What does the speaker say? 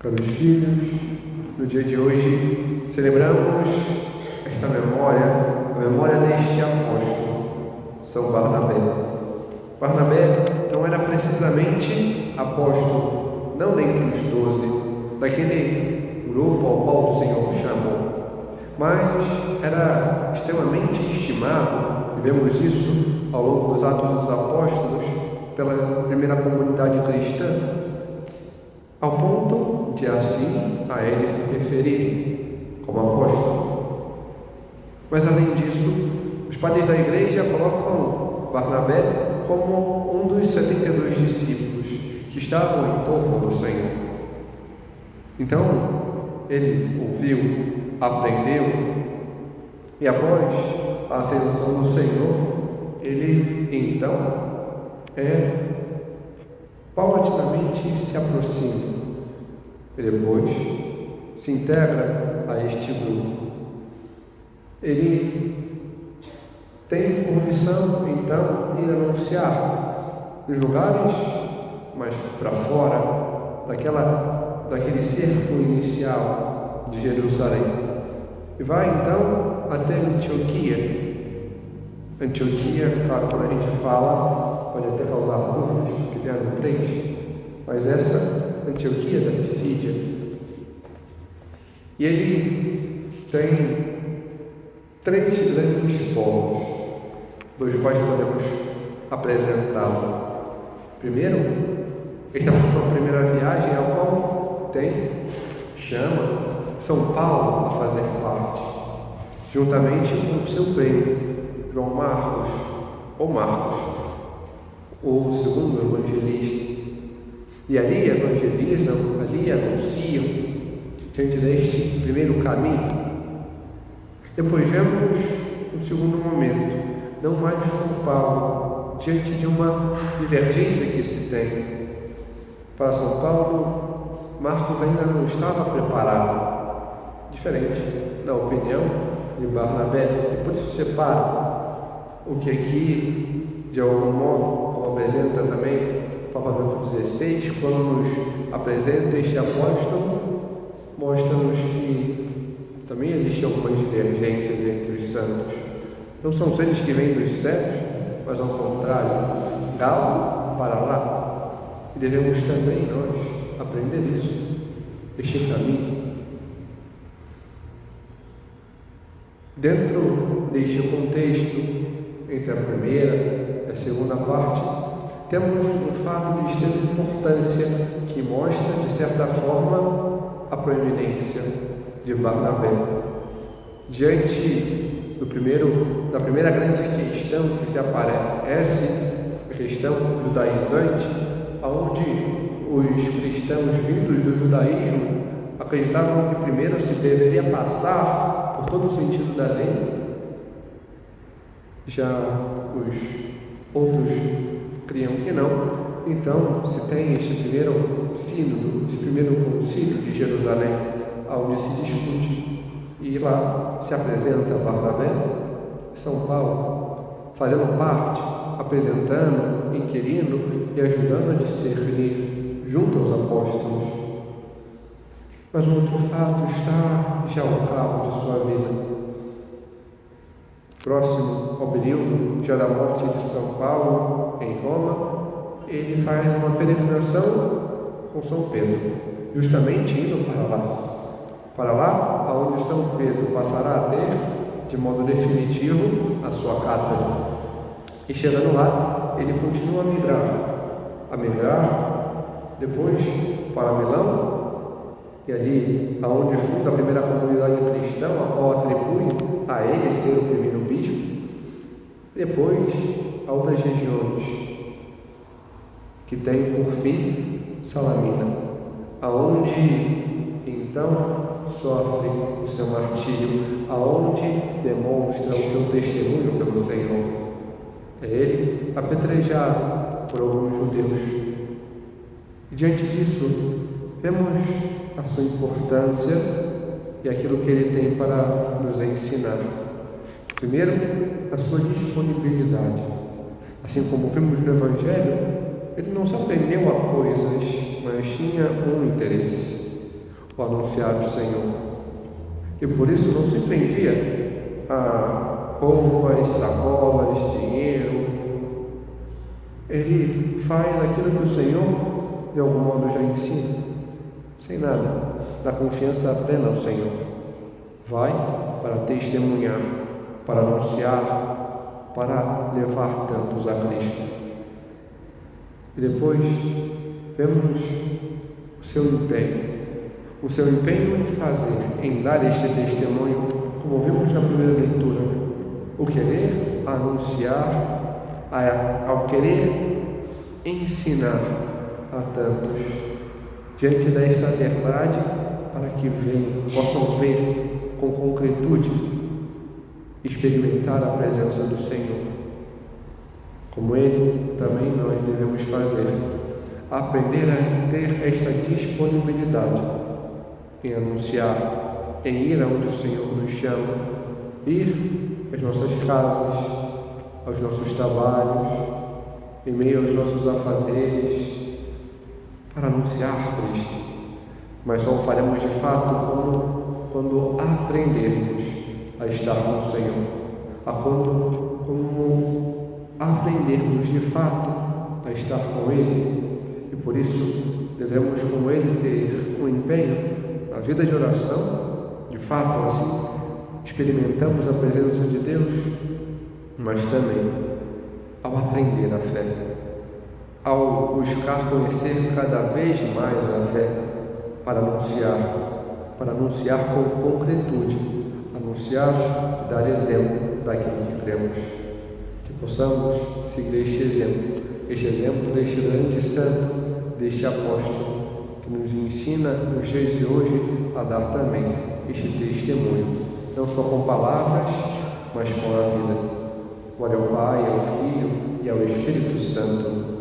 Caros filhos, no dia de hoje celebramos esta memória, a memória deste apóstolo, São Barnabé. Barnabé não era precisamente apóstolo, não dentre os 12, daquele grupo ao qual o Senhor chamou, mas era extremamente estimado, e vemos isso ao longo dos Atos dos Apóstolos, pela primeira comunidade cristã, ao ponto de assim a ele se referir como apóstolo. Mas além disso, os padres da igreja colocam Barnabé como um dos 72 discípulos que estavam em torno do Senhor. Então, ele ouviu, aprendeu, e após a ascensão do Senhor, ele então paulatinamente se aproxima e depois se integra a este grupo. Ele tem por missão, então, ir anunciar nos lugares mais para fora daquele cerco inicial de Jerusalém. E vai, então, até Antioquia. Antioquia, claro, quando a gente fala, pode até causar dúvidas, porque vieram 3, mas essa Antioquia da Pisídia. E ele tem 3 grandes polos, dos quais podemos apresentá-lo. Primeiro, esta foi sua primeira viagem, ao qual chama São Paulo a fazer parte, juntamente com o seu primo, João Marcos, o segundo evangelista. E ali evangelizam, ali anunciam, diante deste primeiro caminho. Depois vemos um segundo momento, não mais São Paulo, diante de uma divergência que se tem. Para São Paulo, Marcos ainda não estava preparado, diferente da opinião de Barnabé, e por isso separa o que aqui, de algum modo, como apresenta também Papa Bento XVI, quando nos apresenta este apóstolo, mostra-nos que também existem algumas divergências entre os santos. Não são seres que vêm dos céus, mas ao contrário, galo para lá. E devemos também nós aprender isso, este caminho. Dentro deste contexto, entre a primeira e a segunda parte, temos um fato de extrema importância que mostra, de certa forma, a proeminência de Barnabé. Diante da primeira grande questão que se aparece, a questão judaizante, onde os cristãos vindos do judaísmo acreditavam que primeiro se deveria passar por todo o sentido da lei. Já os outros criam que não. Então se tem este primeiro sínodo, esse primeiro concílio de Jerusalém, onde se discute, e lá se apresenta Barnabé, São Paulo, fazendo parte, apresentando, inquirindo e ajudando a discernir junto aos apóstolos. Mas um outro fato está já ao cabo de sua vida. Próximo ao período já da morte de São Paulo, em Roma, ele faz uma peregrinação com São Pedro, justamente indo para lá onde São Pedro passará a ter, de modo definitivo, a sua cátedra. E chegando lá, ele continua a migrar depois para Milão, e ali aonde funda a primeira comunidade cristã, a qual atribui a ele ser o primeiro bispo. Depois a outras regiões, que tem por fim Salamina, aonde então sofre o seu martírio, aonde demonstra o seu testemunho pelo Senhor. É ele apedrejado por alguns judeus. E diante disso, vemos a sua importância e aquilo que ele tem para nos ensinar. Primeiro, a sua disponibilidade. Assim como vimos no Evangelho, ele não se aprendeu a coisas, mas tinha um interesse. o anunciar o Senhor. E por isso não se prendia a roupas, sacolas, dinheiro. Ele faz aquilo que o Senhor, de algum modo, já ensina, sem nada, dá confiança plena ao Senhor. Vai para testemunhar, para anunciar, para levar tantos a Cristo. E depois vemos o seu empenho em fazer, em dar este testemunho, como vimos na primeira leitura, o querer anunciar, ao querer ensinar a tantos, diante desta verdade, para que possam ver com concretude, experimentar a presença do Senhor. Como Ele, também nós devemos fazer, aprender a ter esta disponibilidade em anunciar, em ir aonde o Senhor nos chama, ir às nossas casas, aos nossos trabalhos, em meio aos nossos afazeres, para anunciar Cristo. Mas só o faremos de fato quando aprendermos a estar com o Senhor, como aprendermos de fato a estar com Ele. E por isso devemos, com Ele, ter um empenho na vida de oração. De fato, assim, experimentamos a presença de Deus, mas também ao aprender a fé, ao buscar conhecer cada vez mais a fé, para anunciar com concretude, anunciar e dar exemplo daquilo que cremos. Que possamos seguir este exemplo deste grande santo, deste apóstolo, que nos ensina nos dias de hoje a dar também este testemunho, não só com palavras, mas com a vida. Glória ao Pai, ao Filho e ao Espírito Santo.